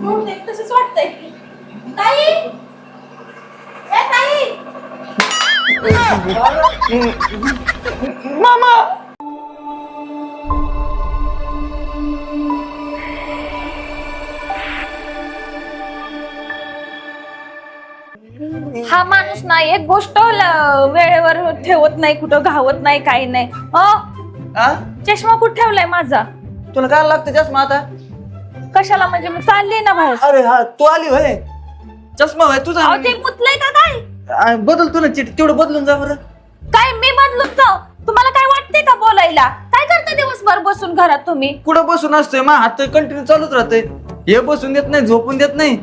बहुतेक तसंच वाटतंय. ताई ए ताई मामा हा माणूस ना एक गोष्ट वेळेवर ठेवत नाही, कुठं घावत नाही, काही नाही. हा चष्मा कुठं ठेवलाय माझा? तुला काय लागतं चष्मा आता? कशाला म्हणजे मी चालली ना बाहेर. अरे हा तू आली होय. चष्मा होय तुझा. अहो ते मुतलंय का काय? बदल तुला चिट तेवढं बदलून जा बरं. काय मी बदलून जाऊ? तुम्हाला काय वाटते का बोलायला? काय करता दिवसभर बसून घरात तुम्ही? कुठं बसून असतोय मा हात कंटिन्यू चालूच राहतंय. हे बसून देत नाही, झोपून देत नाही.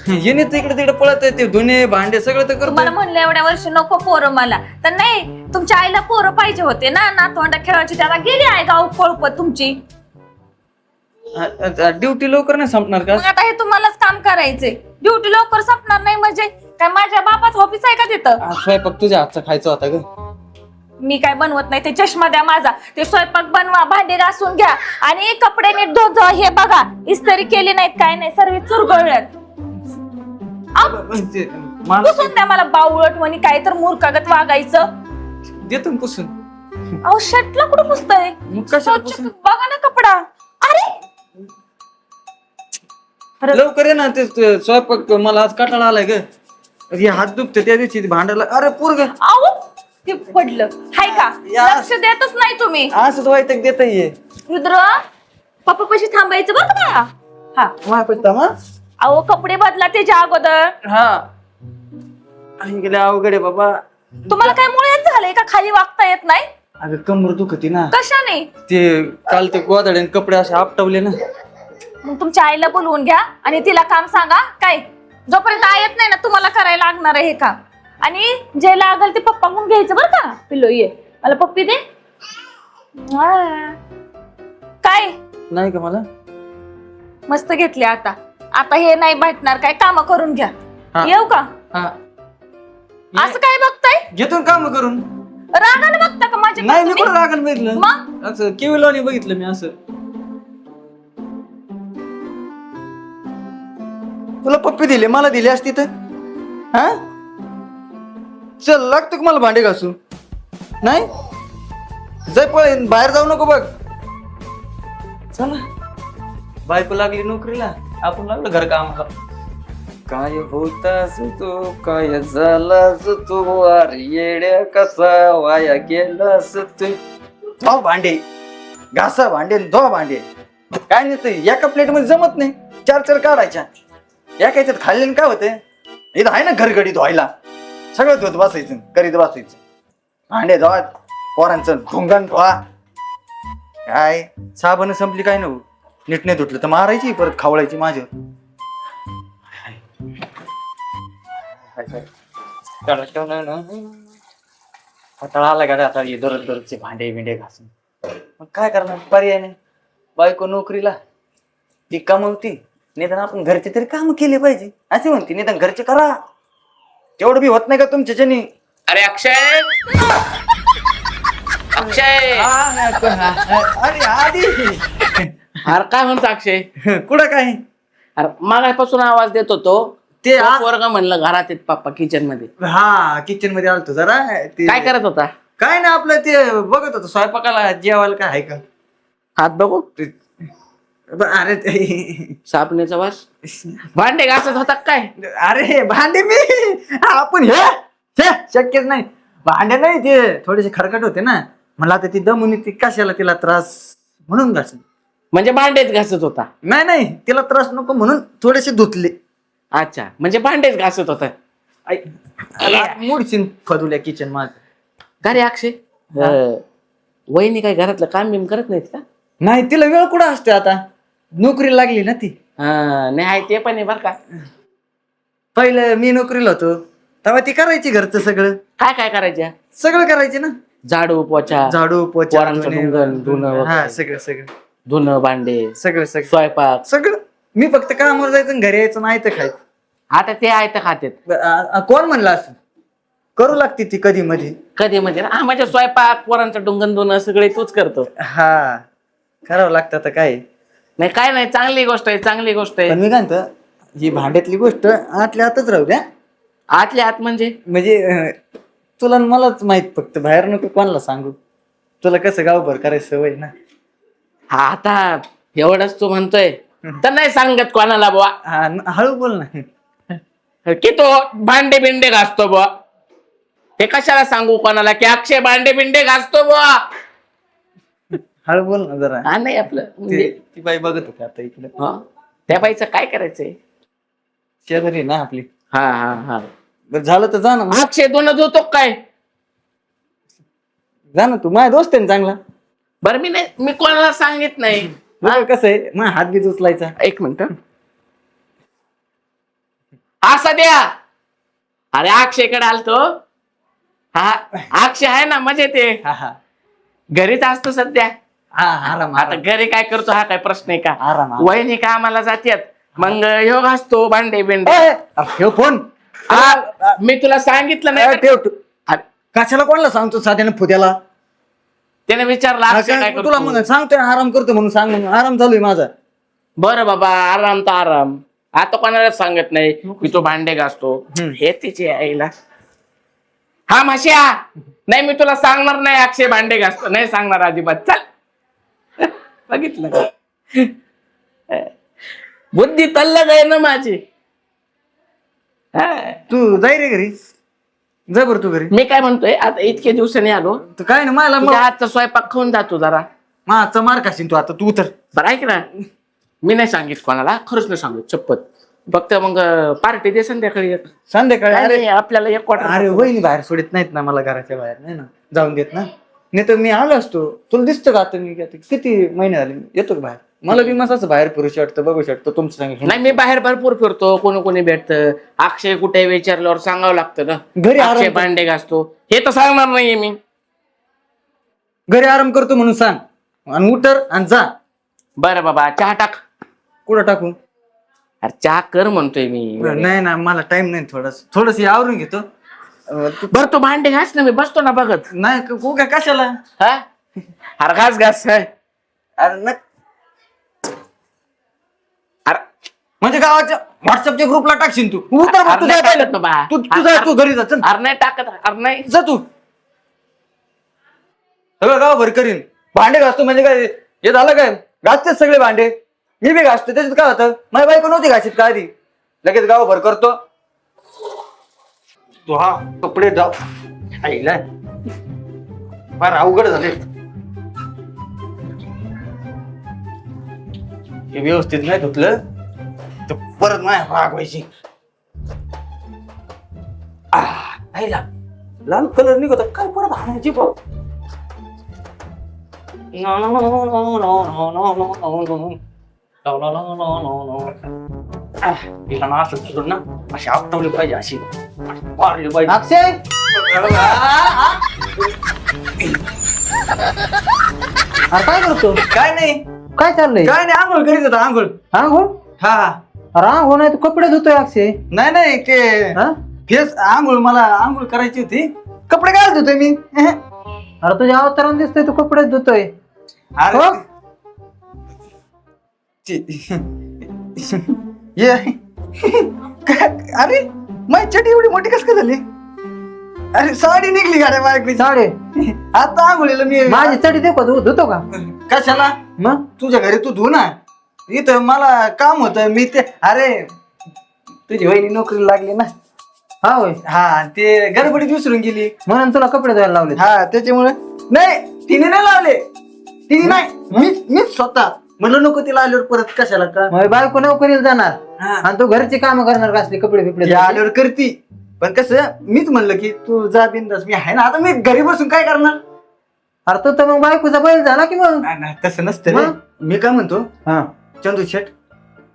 येणे इकडे तिकडे पळत आहे, ते धुणे भांडे सगळं तर करतो. मला म्हणलं एवढ्या वर्षी नको पोरं मला, तर नाही तुमच्या आईला पोरं पाहिजे होते ना, नातवंड खेळायची. त्याला गेली आहे गाव पळपत तुमची. ड्युटी लवकर नाही संपणार का? मग आता हे तुम्हालाच काम करायचंय. ड्युटी लवकर संपणार नाही म्हणजे काय माझ्या बापाच ऑफिस आहे का तिथं? स्वयंपाक तुझ्या हातचा खायचा होता ग. मी काय बनवत नाही. ते चष्मा द्या माझा, ते स्वयंपाक बनवा, भांडे घासून घ्या आणि कपडे नीट धुत जा. हे बघा इस्त्री केली नाहीत, काय नाही, सर्व चुरगळल्यात. पुसून द्या मला बावळट म्हणी, काय तर मूर्खागत वागायचं. देतो ना पुसून. अहो शर्टला कुठं पुसतय? मग कशाला पुसून? बघा ना कपडा. अरे लवकर ये ना, ते स्वयंपाक मला आज कटाळा आलाय ग. हे हात दुखते त्या दिवशी भांडायला. अरे पोरग अहो ते पडलं हाय का? लक्ष देतच नाही तुम्ही. असंच वाईट देता ये. रुद्र पप्पा पाशी थांबायचं बरं का? हा मा अहो कपडे बदला त्याच्या अगोदर. हा गेले अवघड आहे बाबा. तुम्हाला काय मुळेच झालंय का? खाली वागता येत नाही? अगं कमर दुखती ना. कशाने? ते काल ते गोदाडे कपडे असे आपटवले ना. मग तुमच्या आईला बोलवून घ्या आणि तिला काम सांगा. काय जोपर्यंत येत नाही ना तुम्हाला करायला लागणार आहे हे काम. आणि जे लागल ते पप्पा म्हणून घ्यायचं बरं का? पिल्लो ये मला पप्पी दे. काय नाही का मला? मस्त घेतले. आता आता हे नाही भेटणार, काय काम करून घ्या. हा. येऊ का? हा असं काय बघताय? घेतो काम करून. रागाने बघता का माझ्या? नाही मी कुठं रागान बघितलं. मग असं केविलवाणी बघितलं मी. असं तुला पप्पी दिले, मला दिली असती तर. हा चल लागतं का मला भांडे घासू? नाही जाय पळ, बाहेर जाऊ नको बघ. चला बायको लागली नोकरीला, आपण लागलो घर कामाला. काय होतास तू, काय झालास तू, वार येड्या कसा वाया गेलास तू. धो भांडे, घासा भांडे, धो भांडे. काय नाही एका प्लेट मध्ये जमत नाही, चार चार काढायच्या. एका याच्यात खाल्ल्याने काय होते? इथं आहे ना घरगडी धुवायला, सगळं धुत बसायचं, करीत बसायचं. भांडे धुवा, पोरांचं ढुंगण धुवा. काय साबण संपली काय नव्हतं, नीट नाही धुतलं तर मारायची, परत खावळायची माझ्यावर. आला गाड्या आता दररोज दररोजचे भांडे बिंडे घासून. मग काय करणार, पर्याय नाही. बायको नोकरीला, ती कमवती, निदान आपण घरचे तरी काम केले पाहिजे असे म्हणते. निदान घरचे करा, तेवढं बी होत नाही का तुमच्याच्यानी? अरे अक्षय, अक्षय, अरे आधी अरे काय म्हणतो अक्षय? कुठं काय? अरे मागापासून आवाज देत होतो. ते वर्ग म्हणलं घरात येत पप्पा किचन मध्ये. हा किचन मध्ये आलतो जरा. ते काय करत होता? काय नाही, आपलं ते बघत होतो स्वयंपाकाला जेवायला काय आहे का. हात बघू. अरे ते साबणेचा वास. भांडे घासत होता काय? अरे भांडे मी आपण हे शक्यच नाही. भांडे नाही, ते थोडेसे खरकट होते ना, म्हणलं आता ती दमुनी, ती कशाला तिला त्रास म्हणून घास. म्हणजे भांडेच घासत होता? नाही नाही, तिला त्रास नको म्हणून थोडेसे धुतले. अच्छा, म्हणजे भांडेच घासत होता. मुडशीन फदुल्या किचन माझ. का रे अक्षय, वहिनी काय घरातलं काम बिम करत नाहीत का? नाही, तिला वेळ कुठं असते, आता नोकरी लागली ना ती. नाही आहे ते पण आहे बर का. पहिलं मी नोकरीला होतो तेव्हा ती करायची घरचं सगळं. काय काय करायच्या? सगळं करायचे ना, झाडू पोछा, झाडू पोछा, पोरांचं धुणं, हा सगळं सगळं धुणं भांडे, सगळं सगळं स्वयंपाक सगळं. मी फक्त कामावर जायचं आणि घरी यायचं, नाही तर खायचं. आता ते आहे तर खातेत. कोण म्हणलं असं? करू लागते ती कधी मध्ये. कधी म्हणजे माझ्या स्वयंपाक, पोरांचं डुंगण धुणं सगळे तूच करतो. हा करावं लागतं आता काय. नाही काय नाही, चांगली गोष्ट आहे, चांगली गोष्ट आहे. पण मी काय म्हणतो ही भांड्यातली गोष्ट आतल्या आतच राहू द्या. आतल्या आत म्हणजे म्हणजे तुला आणि मलाच माहित, फक्त बाहेर नको कोणाला सांगू. तुला कसं गावभर करायची सवय ना. हा आता एवढंच तू म्हणतोय तर नाही सांगत कोणाला बुवा. हा हळू बोल ना. की तो भांडे बिंडे घासतो बुवा, हे कशाला सांगू कोणाला की अक्षय भांडे बिंडे घासतो बुवा. हळू बोल ना जरा. हा नाही आपलं म्हणजे ती बाई बघत होती आता इकडे. हा, त्या बाईचं काय करायचंय. शेजारी ना आपली. हा हा हा. बरं झालं तर जा ना. अक्षय दोन होतो काय. जा ना तू, माझा दोस्त आहे ना चांगला. बरं मी नाही, मी कोणाला सांगित नाही. बघ कसं आहे, माझा हात बीज उचलायचा. एक मिनिट असा द्या. अरे अक्षयकडे आलतो. हा अक्षय आहे ना मजेत आहे. हा हा घरीच असतो सध्या. हा आराम आता घरी काय करतो हा काय प्रश्न आहे का. आराम. वहिनी कामाला जात्यात, मग ह्यो घासतो भांडे बिंडे. ठेव फोन. मी तुला सांगितलं नाही का? ठेव तू. कशाला कोणाला सांगतो साध्याने फुद्याला. त्याने विचारलं अक्षय काय तुला करतो. मग सांगतोय ना आराम करतो म्हणून सांग. म्हणून आराम चालू आहे माझा. बरं बाबा आराम तर आराम. आता कोणालाच सांगत नाही की तो भांडे घासतो. हे तिची आईला. हा माश्या नाही, मी तुला सांगणार नाही अक्षय भांडे घासतो, नाही सांगणार अजिबात. चल बघितलं का? बुद्धी तल्लक आहे ना माझी. तू जाय रे घरी. जा बरं तू घरी. मी काय म्हणतोय आता इतके दिवसांनी आलो, तू काय ना मला तुझ्या हातचा स्वयंपाक खाऊन जातो जरा. माझा मार खाशील तू आता. तू उतर. बरं ऐक ना, मी नाही सांगित कोणाला, खरंच नाही सांगत शपथ. फक्त मग पार्टी दे संध्याकाळी एक. संध्याकाळी. अरे आपल्याला एक क्वार्टर. अरे वहिनी बाहेर सोडित नाहीत ना मला, घराच्या बाहेर नाही ना जाऊन देत ना. नाही तर मी आलो असतो. तुला दिसतं का आता मी किती महिने झाले येतो का बाहेर. मला बी मस्त बाहेर फिरू शकतं, बघू शकतो तुमचं सांगितलं. नाही मी बाहेर भरपूर फिरतो, कोणी कोणी भेटतं. अक्षय कुठे विचारल्यावर सांगावं लागतं ना. घरी आराम अक्षय कर. भांडे घासतो हे तर सांगणार नाहीये मी. घरी आराम करतो म्हणून सांग आणि उतर आणि जा. बरं बाबा चहा टाक. कुठं टाकू. अरे चहा कर म्हणतोय मी. नाही ना मला टाइम नाही. थोडस आवरून घेतो. बरं तू भांडे घास ना, मी बसतो ना बघत. नाही काय कशाला. हा अरे घास घास. अरे न अरे म्हणजे गावाच्या व्हॉट्सअपच्या ग्रुपला टाकशील तू. उतर बघ, अरे तू नाही जा पहिलं. टाकत ना बा. तू जा, तू घरी जा. चल अरे नाही टाकत. अरे नाही. जा तू. सगळं गावभर करीन. भांडे घासतो म्हणजे काय हे झालं काय. घासतेच सगळे भांडे. मी बी घासतो. त्याच्यात काय होतं. माझी बायको नव्हती घासीत का आधी. लगेच गावभर करतो. तू हा कपडे जाऊ आईला फार अवघड झाले. हे व्यवस्थित नाही धुतलं तर परत माझ्या राग व्हायची. आईला लाल कलर निघत काय परत हाणायची बघ. तिला ना असं सोडून ना अशी आपटवली पाहिजे, अशी मारली पाहिजे. अक्षय अरे काय करतो. काय नाही. काय चाललंय. काय नाही आंघोळ करीत होता. आंघोळ. आंघोळ. हा अरे आंघोळ नाही तू कपडे धुतोय अक्षय. नाही नाही ते फेस आंघोळ मला आंघोळ करायची होती. कपडे काय धुतोय मी. अरे तुझ्या अवतारान दिसतोय तू कपडे धुतोय. ये अरे माझी चटी एवढी मोठी कस काय झाली. अरे साडी निघली गाड्या माझ्याकडे. साडी आता आंघोळीला मी माझी चटी दे का धुतो का. कशाला मग तुझ्या घरी तू धु ना. इथं मला काम होत मी ते. अरे तुझी वहिनी नोकरीला लागली ना. हा होय. हा ते गडबडीत विसरून गेली म्हणून तुला कपडे धुवायला लावले. हा त्याच्यामुळे. नाही तिने नाही लावले. तिने नाही मीच स्वतः म्हणलं नको तिला आल्यावर परत कशाला का. बायको नोकरीला जाणार आणि तू घरची कामं करणार का असले कपडे बिपडे आल्यावर करती. पण कसं मीच म्हणलं की तू जा बिंदास मी आहे ना. आता मी घरी बसून काय करणार. अरे तो तर मग बायकोचा बैल झाला की मग. तसं नसतं रे. मी काय म्हणतो चंदू शेट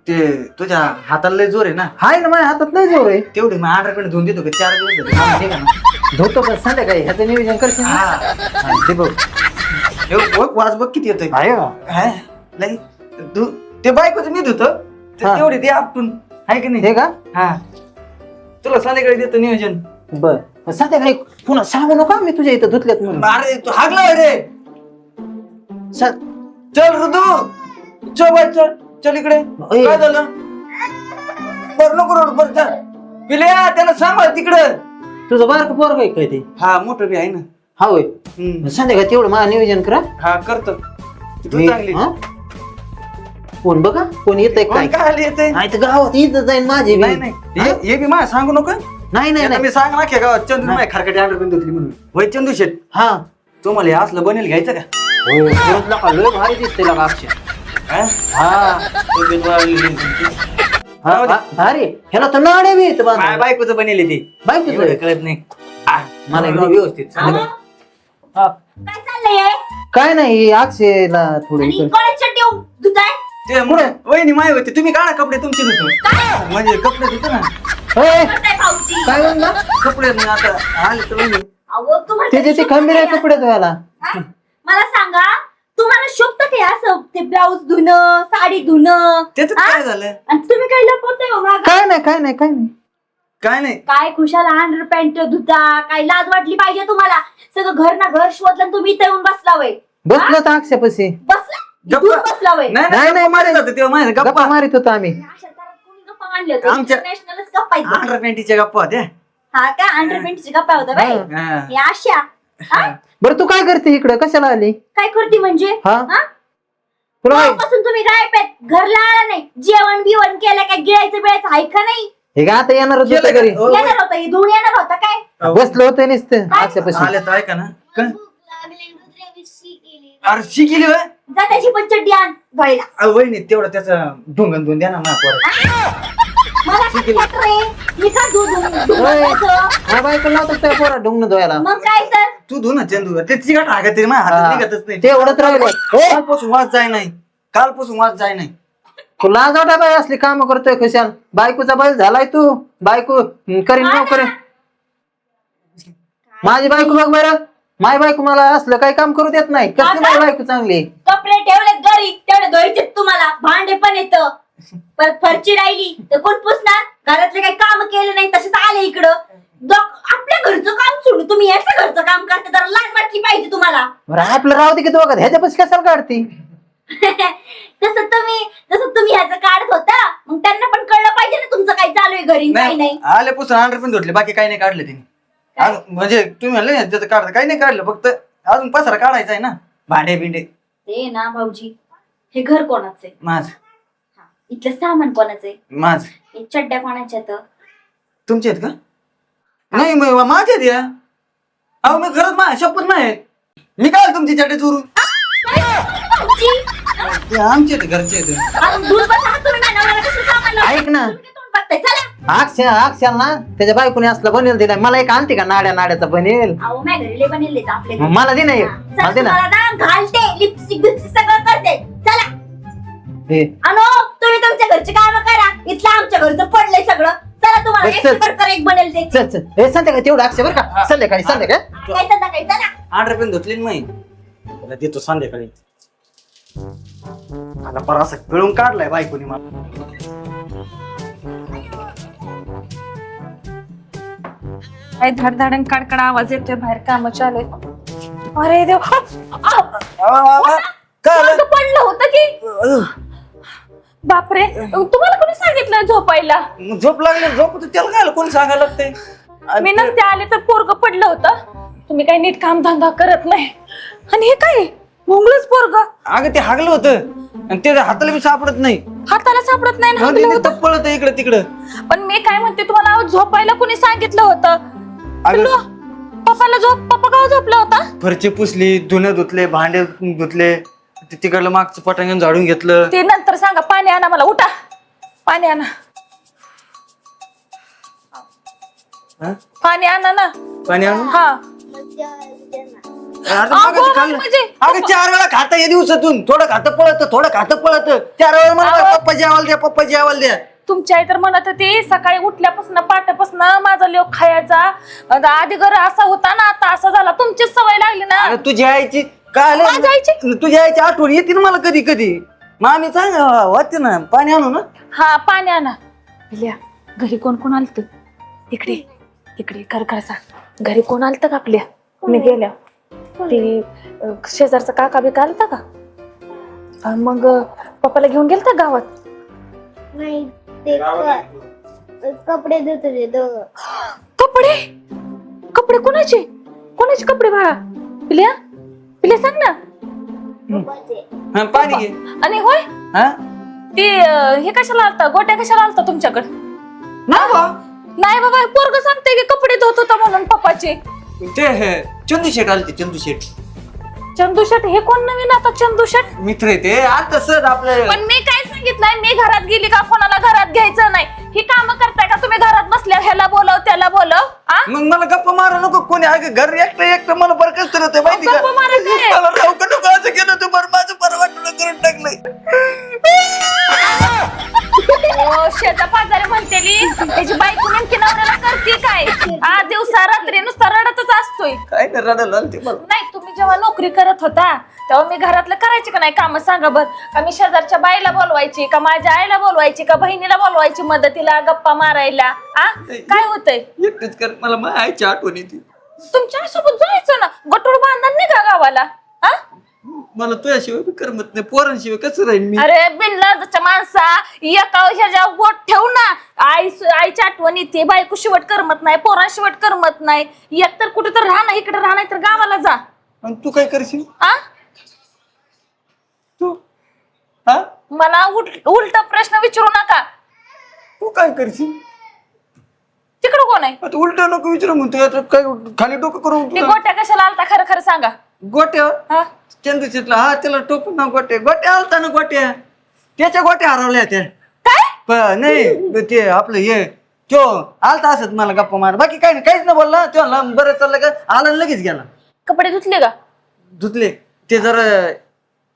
ते तुझ्या हाताला लय जोर आहे ना. हाय ना माझ्या हातात लय जोर आहे. तेवढे मग आंध्रकडे धुवून देतो का 4 दिवस धुतो का संध्याकाळी ह्याचं नियोजन करशील. ते बघ वाज बघ किती येतोय. तू ते बायकोच मी धुतो तेवढी ते आपटून आहे की नाही का. हा तुला संध्याकाळी देतो नियोजन. बर संध्याकाळी पुन्हा सांगू नका मी तुझ्या इथं धुतल्यात म्हणून. अरे तू हागला रे. चल ऋतू चल बाय चल चल इकडे ओय. काय झालं बरं नको रोड बरं चल पिल्या त्याला सांभाळ तिकडं तुझं बारक पोरग आहे काय ते? हा मोठं बी आहे ना हा होय हम्म. संध्याकाळी तेवढं मला नियोजन करा हा करतो तू चांगली हा? कोण बघा कोण येतंय काय कोण काय आली येते नाही तर गावात इथं जाईन माझी बी. नाही नाही हे बी माझ्या सांगू नको नाही नाही आता नाही मी सांग ना की गावात चंदू माझ्या खरकटे अंडर पण धुतली म्हणून होय चंदू शेट हा तुम्हाला हे असलं बनेल घ्यायचं का होय, खरंच लका, लय भारी दिसते लका अक्षय हा? हा तब्येत वाढली तुमची. हा, हा, अरे ह्याला तर नाडे बी येत माझ्या बायकोचं बनेल ते बायकोचं? एवढं कळत नाही आ, मला मला व्यवस्थित सांग. हा. काय चाललंय काय नाही अक्षयला थोडी आणि कोणाच्या ठेव धुताय ते पुढे वहिनी माय होते तुम्ही काढा कपडे तुमचे धुतो म्हणजे कपडे धुतो ना करताय भाऊजी काय म्हणला कपडे नाही आता आले तर वहिनी अहो तुम्हाला त्याचे ते शोभतं खंबीर आहे काय कपडे धुवायला हा? मला सांगा तुम्हाला शोभतं काय असं ते ब्लाऊज धुणं साडी धुणं त्याच हा? काय झालं आणि तुम्ही काही लपवताय हो मागं? काय नाही काय नाही काय नाही काय नाही काय खुशाल अंडर पॅन्ट धुता काय लाज वाटली पाहिजे तुम्हाला सगळं घर ना घर शोधलं आणि तुम्ही इथे येऊन बसला वय बसलो तर अक्षयपाशी बसला गप्पा. इथून बसला वय नाही नाही, नाही मारत होते तेव्हा माहिती गप्पा गप्पा मारित होतो आम्ही अशा तऱ्हेत कोणी गप्पा मांडले होते आमच्या- इंटरनॅशनलच गप्पा आहेत. अंडर पॅन्टीच्या गप्पा होत्या हा का अंडर पॅन्टची गप्पा होता बाई हा. हे अशा हा? बरं तू काय करते इकडं कशाला आली काय करते म्हणजे हा हा? तुला काय- तेव्हापासून तुम्ही काय पेत घरला आला नाही जेवण बिवण केलं काय गिळायचं बिळायचं आहे का नाही हे का आता येणार होतं केलं का? घरी हो, येणार होतं हे धुवून येणार होतं काय बसलो होतं नुसतं अक्षयपाशी आले तर ऐका ना काय? अरे शिकेली होय जा त्याची पण चड्डी आण धुवायला अहो, वहिनी तेवढं त्याचं ढोंगण धुवून द्या ना माझ्या मला काय वाटत रे मी का हा बायको लावतो त्या पोरा ढुंगण धुवायला मग काय तर तू धु ना चंदू ते चिकट हागत तरी माझ्या हातात हा. निघतच नाही ते एवढंच राहिलं कालपासून वाज जाय नाही कालपासून वाज जाय नाही तू लाज वाटा बाई असली काम करतोय खुशाल बायकोचा बैल झालाय तू बायको करीन हा नोकरी ना. माझी बायको बघ बरं माझी बायको मला असलं काही काम करू देत नाही कसली माझी बायको चांगली कपडे ठेवले घरी तेवढे धुवायचे तुम्हाला भांडे पण येत परत फरची राहिली तर कोण पुसणार घरातले काही काम केले नाही तसेच आले इकडं आपल्या घरचं काम सोडून तुम्ही याचं घरचं काम करता तर लाज वाटली पाहिजे तुम्हाला बरं आपलं राहू दे की तू बघा ह्याच्यापाशी कशाला काढती जसं तुम्ही ह्याचं काढत होता मग त्यांना पण कळलं पाहिजे ना तुमचं काय चालू आहे घरी काय नाही आल्यापासून अंडर पण धुतले बाकी काही नाही काढलं तिने म्हणजे तुम्ही म्हणले ना त्याचं काढलं काही नाही काढलं फक्त अजून पसारा काढायचा आहे ना भांडे बिंडे ते ना भाऊजी हे घर कोणाचं आहे माझ इथलं सामान कोणाचं आहे माझ हे चड्ड्या कोणाच्या तर तुमचे आहेत का नाही माझे आहेत या अहो मी खरंच माझ्या शपथ नाही मी काय तुमची चटे चोरून भाऊजी ते आमचे आहेत घरचे आहेत अजून दूध पण हात तुम्ही माझ्या नवऱ्याला कसं सामान लावलं? ऐक ना. तुम्ही काय तोंड बघताय? चला अक्षय ना त्याच्या बायकोने असलं बनेल दिलाय मला एक आणते का नाड्याचा बनेल अहो माझ्या घरी लय बनलेले आहेत आपले मग मला दे ना एक. मला दे ना ना घालते लिपस्टिक बिपस्टिक सगळं करते चला हे. अनो तुम्ही तुमच्या घरचे काम करा इथलं आमच्या घरचं पडलंय सगळं चला तुम्हाला चल, चल. एक एक बनेल ते चल चल हे संध्याकाळी तेवढं अक्षय बरं का संध्याकाळी काय संध्याकाळी चला अंडर पण धुतली नाही त्याला देतो संध्याकाळी आता पर असं पिळून काढलाय बायकोनी मला काय धडधडण कडकडा आवाज येतोय बाहेर काम चालू आहे. अरे देव काय आलं? मागं पडलं होतं की बापरे तुम्हाला कोणी सांगितलं झोपायला मग झोप लागली झोप होती, त्याला काय कोण सांगायला लागते मी नसते आले तर पोरग पडलं होतं तुम्ही काही नीट काम धंदा करत नाही आणि हे काय मुंगळच पोरग अगं ते हागलं होतं आणि ते हाताला बी सापडत नाही हाताला सापडत नाही ना हागलं होतं. पळत इकडे तिकडं पण मी काय म्हणते तुम्हाला अहो, झोपायला कोणी सांगितलं होतं अगं पप्पाला पप्पा का झोपला होता फरची पुसली धुणं धुतले भांडे धुतले तिकडलं मागचं पटांगण झाडून घेतलं ते नंतर सांगा पाणी आणा मला उठा पाणी आणा हा? पाणी आणा ना पाणी आणून हा आता अगं, मागाशी खाल्लं. म्हणजे- अगं 4 वेळा खाता या दिवसातून थोडं खातं पळत थोडं खातं पळत 4 वेळा मला अहो. पप्पा जेवायला द्या पप्पा जेवायला द्या तुमची आई तर म्हणत होती सकाळी उठल्यापासून पाट्यापासून माझा लेव खायचा आधी घर असा होता ना आता असा झाला तुमचीच सवय लागली ना अरे तुझ्या आईची काय माझ्या आईची? तुझ्या आईची आठवण येते ना मला कधी कधी मामी सांग वाटते ना पाणी आणू ना हा पाणी आणा पिल्या घरी कोण कोण आलत इकडे इकडे कर सांग घरी कोण आलत का आपल्या मी गेल्या ती शेजारचा काका बिका आलता का मग पप्पाला घेऊन गेलता गावात? नाही ते कपडे धुत होते दोघं. कपडे? कपडे कोणाचे? कोणाचे कपडे बाळा? पिल्या पिल्या सांग ना. हा, पाणी घे. आणि होय हा ते हे कशाला आलता, गोट्या कशाला आलता तुमच्याकडे? ना बा नाही बाबा, पोरग सांगते की कपडे धुत होता म्हणून पप्पाचे. ते चंदू शेट आलते, चंदू शेट चंदू शेट हे कोण नवीन आता? चंदू शेट मित्र आहे ते. आता सर आपलं पण मी काय सांगितलंय, मी घरात गेली का कोणाला घरात घ्यायचं नाही. ही काम करताय का तुम्ही घरात बसल्या? ह्याला बोलव त्याला बोलव. मग मला गप्पा मारा नको कोणी. अगं घर एकटं मला बरं कसं होतं माहिती का? गप्पा मारायचे? मला राव का नको असं केलं तू बरं, माझं बरं वाटलं करून टाकलंय. शेता पाजारी म्हणतेली त्याची बायको नेमकी नवऱ्याला करते काय? दिवसा रात्री नुसता रडतच असतोय. काय नाही रडायला आलती मला. नाही, तुम्ही जेव्हा नोकरी करत होता तेव्हा मी घरातलं करायचे का नाही काम? सांगा बर. का मी शेजारच्या बाईला बोलवायची का, माझ्या आईला बोलवायची का, बहिणीला बोलवायची मदतीला, गप्पा मारायला? काय होतंय? एकटेच कर, मला माझ्या आईची आठवण येते. तुमच्या सोबत जायचं ना, गटोड बांधण नाही का गावाला? मला तुझ्याशिवाय बी करमत नाही, पोरांशिवाय कसं राहील मी? अरे बिनलाजच्या माणसा, एका ह्याच्या गोट ठेवू ना. आईची आठवण येते, बायको शिवट करमत नाही, पोरां शिवट करमत नाही. एक तर कुठे तर राहा ना, इकडे राहा नाही तर गावाला जा. आणि तू काय करशील? तू हा मला उलट प्रश्न विचारू नका. तू काय करशील? तिकडे कोण आहे? आता उलट नको विचारू म्हणतो. आता काय खाली डोकं करून ते गोट्या कशाला आलता खरं खरं सांगा. गोट्या हा? चंदू शेटला, हा त्याला टोकून ना गोट्या. गोट्या आलता ना गोट्या, त्याच्या गोट्या हरवल्या त्या. काय? नाही ते आपलं हे तो आलता असत मला गप्पा मार, बाकी काही नाही, काहीच नाही बोलला. तेव्हा बरं चाललं का, आला आणि लगेच गेला. कपडे धुतले का? धुतले ते जरा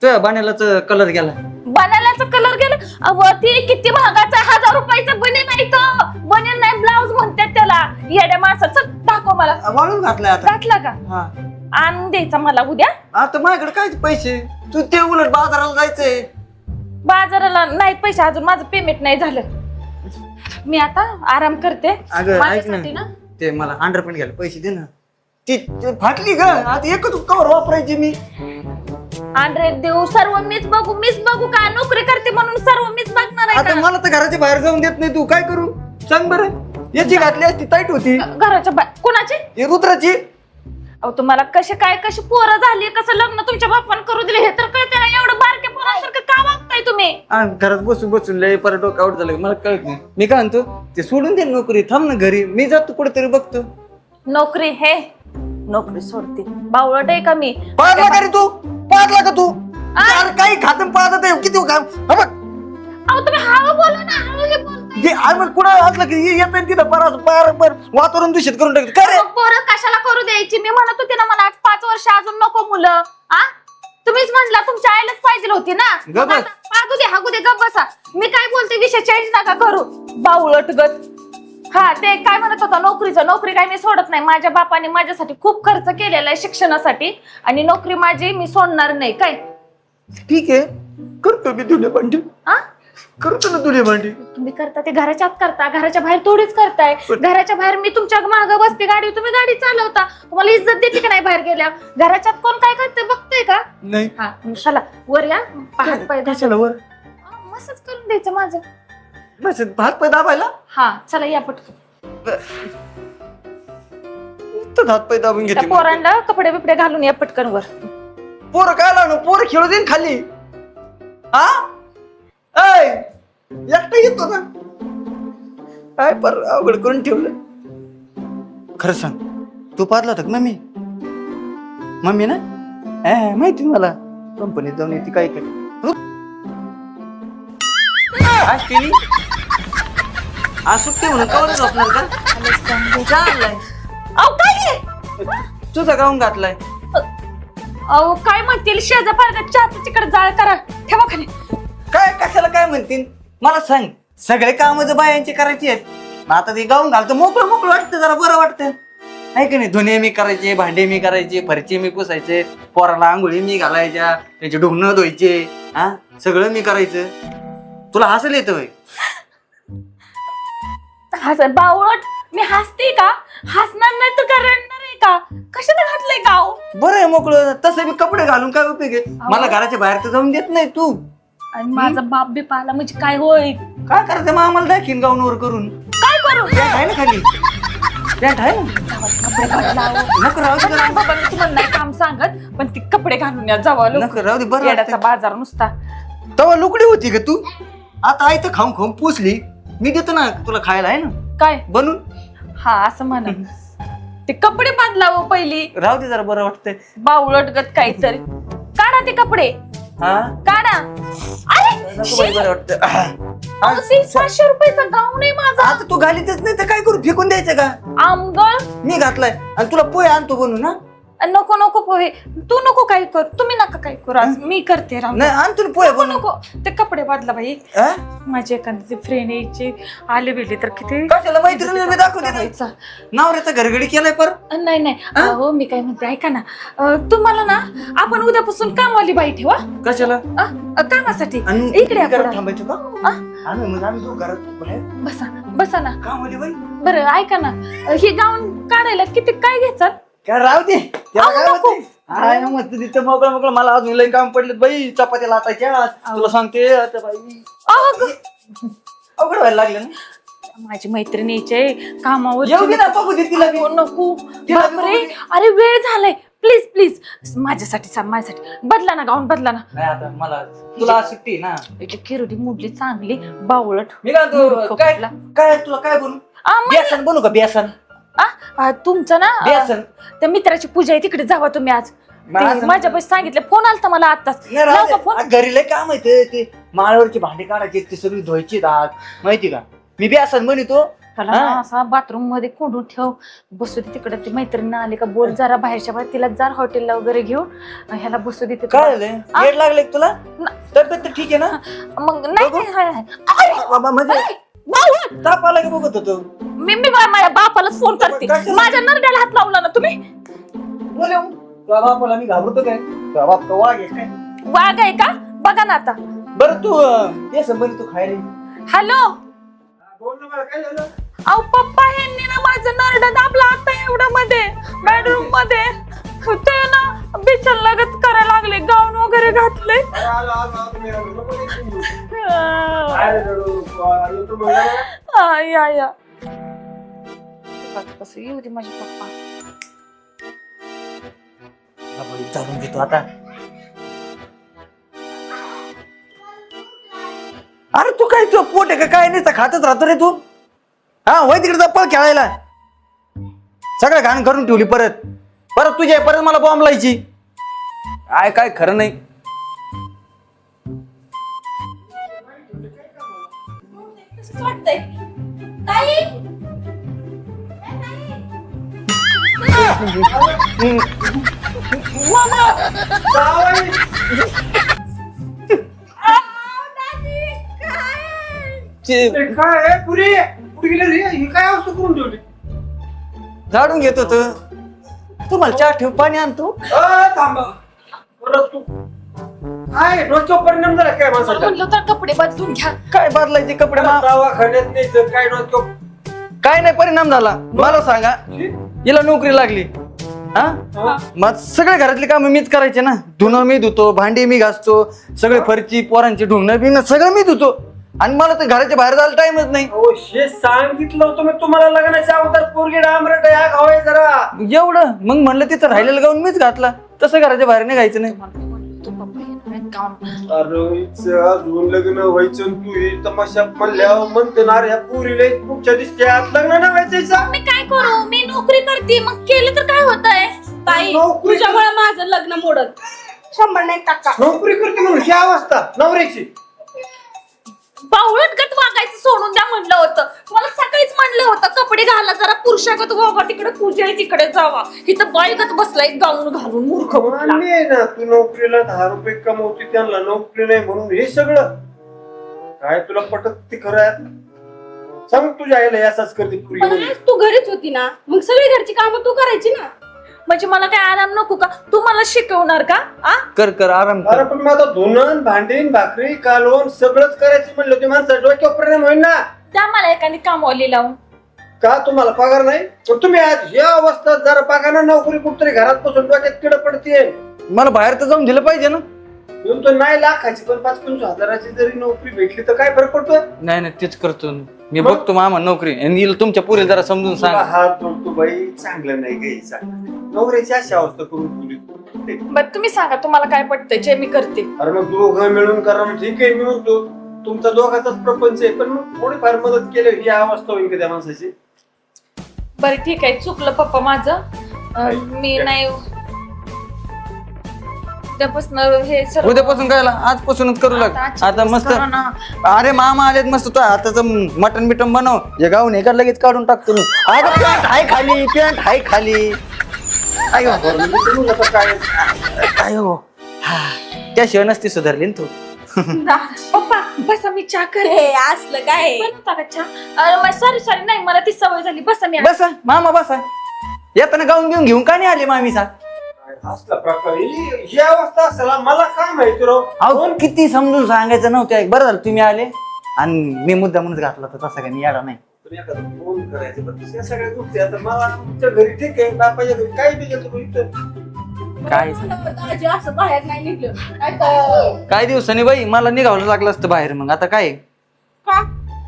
तुझ्या बाण्यालाच कलर गेला. बनायलाचा कलर गेला? अव ते किती महागाचा, 1000 रुपयाचा बनेन नाही तो. बनेन नाही, ब्लाऊज म्हणतात त्याला. येड्या माणसाचं दाखव मला. वाळून घातलाय आता. घातला का? हा आणून द्यायचा मला उद्या. आता माझ्याकडे काय पैसे? तू ते उलट बाजाराला जायचंय. बाजाराला नाहीत पैसे अजून, माझं पेमेंट नाही झालं. मी आता आराम करते. अगं ऐक माझ्यासाठी ना, ते मला अंडरपॅन्ट घ्यायला पैसे दे ना. ती फाटली ग, आता एकच कवर वापरायची मी. अरे देऊ, सर्व मीच बघू का? नोकरी करते म्हणून सर्व मीच बघणार आहे आता का? मला तर घराच्या बाहेर जाऊन देत नाही. तू काय करू सांग बरं? याची घातली असती टाईट होती. घराच्या बाहेर कोणाची? ही रुद्राची. अहो तुम्हाला कशी पोरं झाली, कसं लग्न तुमच्या बापान करू दिले हे तर कळते ना. एवढं बारक्या पोरासारखं का वागताय तुम्ही? घरात बसून लय परत डोकं आउट झालं. मला कळत नाही. मी काय म्हणतो, ते सोडून दे नोकरी, थांब ना घरी. मी जातो कुठेतरी बघतो. नोकरी नोकरी सोडते? बावळट आहे का मी? पाडला का रे तू? पाडला का तू? अरे काही खातं पाहत किती काम. अहो तुम्ही हळू बोला ना, हळू हे बोलताय. कुणा असलं की येत तिथं बरोबर वातावरण दूषित करून टाकत. काय रे? मग पोरं कशाला करू द्यायची? मी म्हणत होते ना मला 5 वर्ष अजून नको मुलं. तुम्हीच म्हणला तुमच्या आईलाच पाहिजे होती ना. गप बस. पाहू दे, हागू दे, गप बसा. मी काय बोलते, विषय चेंज नका करू. बावळट गत. हा ते काय म्हणत होता नोकरीचं? नोकरी काय मी सोडत नाही. माझ्या बापाने माझ्यासाठी खूप खर्च केलेला आहे शिक्षणासाठी, आणि नोकरी माझी मी सोडणार नाही. काय ठीक आहे, करतो मी तुले भांडी. करतो ना तुले भांडी. तुम्ही करता ते घराच्या आत करता, घराच्या बाहेर थोडीच करताय. घराच्या बाहेर मी तुमच्या मागं बसते गाडी, तुम्ही गाडी चालवता. तुम्हाला इज्जत देते की नाही बाहेर गेल्या? घराच्या आत कोण काय करते बघताय का? नाही. हा चला वर या. हात पाय कशाला वर? मसाज करून द्यायचं माझं. बस हात पाय दाबायला. हा चला या पटकन. हात पाय दाबून त्या घेते. पोरांना कपडे बिपडे घालून या पटकन वर. पोरं काय लावणं? पोरं खेळू दे ना खाली. हा एकटा येतो ना. काय पर अवघड करून ठेवलं. खरं सांग, तू पारला होता मम्मी? मम्मी ना माहिती मला. कंपनीत जाऊन येते काय काय आज सुट्टी म्हणून कवरच असणार का? चाललाय अहो काय तुझा गाऊन घातलाय. अहो काय म्हणतील शेजा पारगा चहाचं तिकडे जाळ करा, ठेवा खाली. काय कशाला काय म्हणतील मला सांग. सगळे काम जर बायांचे करायचे आहेत, आता ते गाऊन घालतो मोकळं वाटतं, जरा बरं वाटतं. आहे का नाही? धुणे मी करायचे, भांडे मी करायचे, फरचे मी पुसायचे, पोराला आंघोळी मी घालायच्या, त्याचे ढुंगणं धुवायचे. हा सगळं मी करायचं. तुला हसायला येतं होय? बावळट मी हसते का? हसणार नाही तर का रडणार आहे का? कशाला घातलंय गाव? बरं आहे मोकळं. तसं बी कपडे घालून काय उपयोग आहे? मला घराच्या बाहेर तर जाऊन देत नाही तू. आणि माझा बाप बी पाहिला म्हणजे काय होईल? काय करायचं मग आम्हाला दाखीन गाऊनवर करून. काय करू? पॅन्ट आहे ना खाली, पॅन्ट आहे ना. कपडे घालून लावा. नको राहू दे पण नाही बाबा, मी तुम्हाला नाही काम सांगत, पण ती कपडे घालून या जावं लोक. नको राहू दे. बरं येड्याचा वाटतं. बाजार नुसता. तेव्हा लुकडी होती का तू? आता आई तर खाऊन खाऊन पुसली. मी देतो ना तुला खायला, आहे ना काय? बनून. हा असं म्हणा. ते कपडे बांधलावं पहिली. राहू दे जरा, बरं वाटतंय. बावळटगत काहीतरी. काढा ते कपडे, हा काढा. अरे नको शी! बाई, बरं वाटतं. अहो, ते 500 रुपयाचा गाऊन आहे माझा. आता तू घालीतच नाही तर काय करू? फेकून द्यायचं का? आमगळ. मी घातलाय आणि तुला पोहे आणतो बनून. ना नको नको पोहे. तू नको काही कर, तुम्ही नका काही करू. आज मी करते राम. नाही आणतो ना पोहे नको बनवून. नको ते कपडे बदला बाई. हा? माझी एखादी फ्रेंड यायची, आले बिले तर किती कशाला मैत्रिणीला दाखवते व्हायचा. नवऱ्याचा घरगडी केलाय पर. नाही नाही हो, मी काय म्हणते ऐका ना, तुम्हाला ना आपण उद्यापासून कामवाली बाई ठेवा. कशाला? कामासाठी. आणि इकडे या घरात पुढं. थांबायचं का? आ? आम्ही दोघं घरात बाहेर बसा बसा ना. काम आली बाई. बरं ऐका ना, हे गाऊन काढायला किती काय घ्यायचं? काय राहू दे. त्याला अहो, काय नको. होतंय? हाय ना, मस्त तिथं मोकळं मोकळं. मला अजून लई काम पडलेत बाई. चपात्या लाटायच्या तुला सांगते आता बाई. अवघड व्हायला लागले ना. माझी मैत्रीण यायचे कामावर. येऊ दे ना, बघू दे तिला बी. नको तिला बी बापरे. बघू दे. अरे वेळ झालाय. प्लीज प्लीज माझ्यासाठी सांग, माझ्यासाठी बदला ना गाऊन, बदला ना. नाही आता मला तुला सुट्टी आहे ना. इथे किरोडी मुडली चांगली बावळट. मी काय म्हणतो, काय काय तुला काय बनू? बेसन बनू का? बेसन तुमचं ना बेसन. त्या मित्राची पूजा आहे, तिकडे जावा तुम्ही आज. असं- माझ्या पैसे सांगितले, फोन आलता मला आताच. नाही, राहू लावू दे. का फोन? घरी लय काम आहे ते माळावरची भांडी काढायची, ते सगळी धुवायची दात, माहिती का? मी बेसन बनवतो. त्याला हा. ना असा बाथरूम मध्ये कोंडून ठेव. बसू दे तिकडे. ती मैत्रीण आली का बोल जरा बाहेरच्या बाहेर, तिला जरा हॉटेलला वगैरे घेऊन ह्याला बसू दे तिथे. काय झालंय? येड लागले तुला? तब्येत तर ठीक आहे ना? मग नाही बघू. नाही, हाय, हाय. बाबा म्हणजे बावळट. ताप आला का बघत होतो. मी माझ्या बापालाच फोन करते. कशाला? माझ्या नरड्याला हात लावला ना तुम्ही. बोलव. तुझ्या बापाला मी घाबरतो काय? तुझा बाप का वाघ आहे काय? वाघ आहे का? बघा ना आता. बरं तू बेसन बनवतो खायला. हॅलो. अहो पप्पा, ह्यांनी ना माझं नरड दाबला आता एवढ्या मध्ये बेडरूम मध्ये. ते ना बिचन लगत करायला लागले, गाऊन वगैरे घातले. या या कसं येऊ दे माझे पप्पा. चालून घेतो आता. अरे तू काय, तू पोट आहे का काय? नाही खातच राहतो रे तू. हा वय तिकडे जप्पा खेळायला. सगळं घाण करून ठेवली परत परत तुझ्या परत मला बॉम्ब लायची. काय काय खरं नाही. वाटतंय ताई. काय पुरी कुठे गेले रे? ही काय अवस्था करून ठेवली? झाडून घेतो तू. तुम्हाला चहा ठेव, पाणी आणतो. थांबा परत तू काय डोक्यावर परिणाम झाला काय माणसाचा? म्हणलं तर कपडे बदलून घ्या. काय बदलायचे कपडे? दवाखान्यात नाही तर काय डोक्यावर काय नाही परिणाम झाला. मला सांगा, हिला नोकरी लागली. हा मग सगळे घरातले काम मीच करायचे ना. धुणं मी धुतो, भांडी मी घासतो, सगळे फरची पोरांची ढुंगणं बिणं सगळं मी धुतो. आणि मला तर घराच्या बाहेर जायला टाइमच नाही. अहो हे सांगितलं होतं मी तुम्हाला लग्नाच्या अगोदर पोरगी डांबरट या खावाय जरा. एवढं मग म्हणलं तिथं राहिलेलं गाऊन मीच घातला. तसं घराच्या बाहेर निघायचं नाही. अरे अजून लग्न व्हायचं आणि तू ही तमाशा म्हणल्यावर म्हणते ना ह्या पुरीला पुढच्या दिसते लग्न नाही व्हायचं. मी काय करू? मी नोकरी करते, मग केलं तर काय होतंय? ताई नोकरी- तुझ्यामुळे माझं लग्न मोडत 100% नोकरी करते म्हणून ही अवस्था नवऱ्याची. बावळट गत वागायचं सोडून द्या म्हणलं होतं. मला सकाळीच म्हणलं होतं कपडे घाला जरा पुरुषागत वागा, तिकडे पूजा आहे तिकडे जावा. इथं बायगत बसलाय गाऊन घालून मूर्ख कुठला. मान्य आहे ना, तू नोकरीला 10 रुपये कमवते, त्यांना नोकरी नाही म्हणून हे सगळं काय तुला पटत ते खरं आहे? सांग तुझ्या आईला याचाच करते पुरी पण आज तू घरीच होती ना, मग सगळी घरची कामं तू करायची ना. म्हणजे मला काय आराम नको का? तू मला शिकवणार का? कर कर आराम अरे कर. पण मग आता धुणं भांडीन भाकरी कालवण सगळंच करायचं म्हणलं ते माणसं डोक्यावर परिणाम होईल ना. त्या मला एखादी कामवाली लावून. का तुम्हाला पगार नाही पण तुम्ही आज या अवस्थेत जरा बघा ना नोकरी कुठतरी घरात बसून डोक्यात किड पडते मला बाहेर तर जाऊन दिलं पाहिजे ना. येऊन तर नाही लाखाची पण 5-5 हजाराची जरी नोकरी भेटली तर काय फरक पडतो नाही नाही तेच करतो मी. मग? बघतो मामा नोकरी आणि हिला तुमच्या पुरेल जरा समजून तुला सांग. हात जोडतो बाई चांगलं नाही काही चांगलं नोकरीची अशी अवस्था करून ठेवली बर तुम्ही सांगा तुम्हाला काय पटतंय जे मी करते. अरे मग दोघं मिळून करा ना ठीक आहे मी म्हणतो तुमचा दोघाचाच प्रपंच आहे पण मग थोडीफार मदत केली ही अवस्था होईल का त्या माणसाची. बरं ठीक आहे चुकलं पप्पा माझं. मी नाही उद्यापासून हे सर्व उद्यापासून काय आजपासूनच करू लाग. आता आता मस्त करा ना. अरे मामा आलेत मस्त तो आताच मटन बिटन बनव हे गाऊन एका लगेच काढून टाकतो मी. अगं पॅन्ट हाय खाली पॅन्ट हाय खाली. अयो तुम्ही आता काय अयो त्याशिवाय नसती सुधारली ना तू. पप्पा बसा मी चहा करते. हे असलं काय बनवता का चहा? सॉरी नाही मला ती सवय झाली. बसा मी बसा मामा बसा. येताना गाऊन बिऊन घेऊन का नाही आले मामीचा? असला प्रकार ही अवस्था असेल मला काय माहिती राव. अहो किती समजून सांगायचं नव्हतं. बरं झालं तुम्ही आले आणि मी मुद्दा म्हणून घातला तर तसा काही याडा नाही. पण एखादं फोन करायचं पण दुसऱ्या सगळ्या गोष्टी आता मला तुमच्या घरी ठीक आहे बापाच्या घरी काही बी गेलं तुम्ही इथं काय दाजी असं बाहेर नाही निघलं काय तर- काय दिवसांनी बाई मला निघावं लागलं असतं बाहेर. मग आता काय का?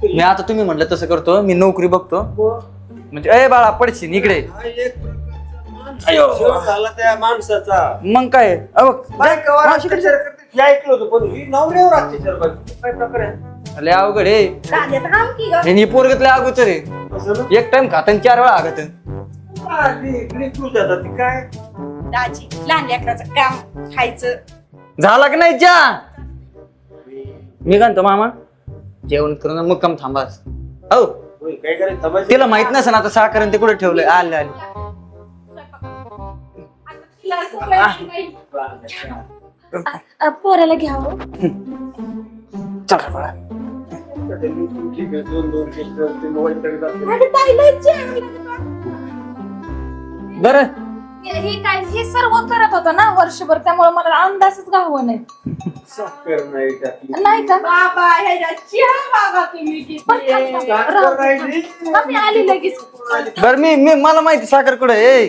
मी आता तुम्ही म्हटलं तसं करतो. मी नोकरी बघतो म्हणजे अय बाळा पडशील इकडे. हा एक प्रकारचा माणूस झाला त्या माणसाचा मग काय बायकावर अत्याचार करते हे ऐकलं होतं पण ही नवऱ्यावर अत्याचार करते काय प्रकार आहे लय अवघड आहे. दाद्यात हाम की ग. आणि पोरगत लय अगोदर आहे. असं ना एक टाइम खात आणि 4 वेळा आगत. लेकरू जातात ती काय दाजी लहान लेकराचं काम खायचं झाला की नाही चहा? मी म्हणतो मामा जेवण करून मुक्काम थांबास. हो होय, काय करायचं थांबायचं? तिला माहित नसेल आता साखर आणि ते कुठे ठेवलंय. आले आले तिला सवय नाही. पोराला घ्यावं. चला बाळा. ठीक आहे, दोन शिस्टर, ते मोबाईल तरी जाते. अगं ताईला जेवण. बरं हे सर्व करत होतं ना वर्षभर त्यामुळे मला अंदाजच गाव नाही. साखर नाही टाकली. नाही का? बाबा ह्याच्या चहा बाबा तुम्ही किती साखर राहिली. मी आली लगेच. बरं मी मला माहिती साखर कुठे आहे.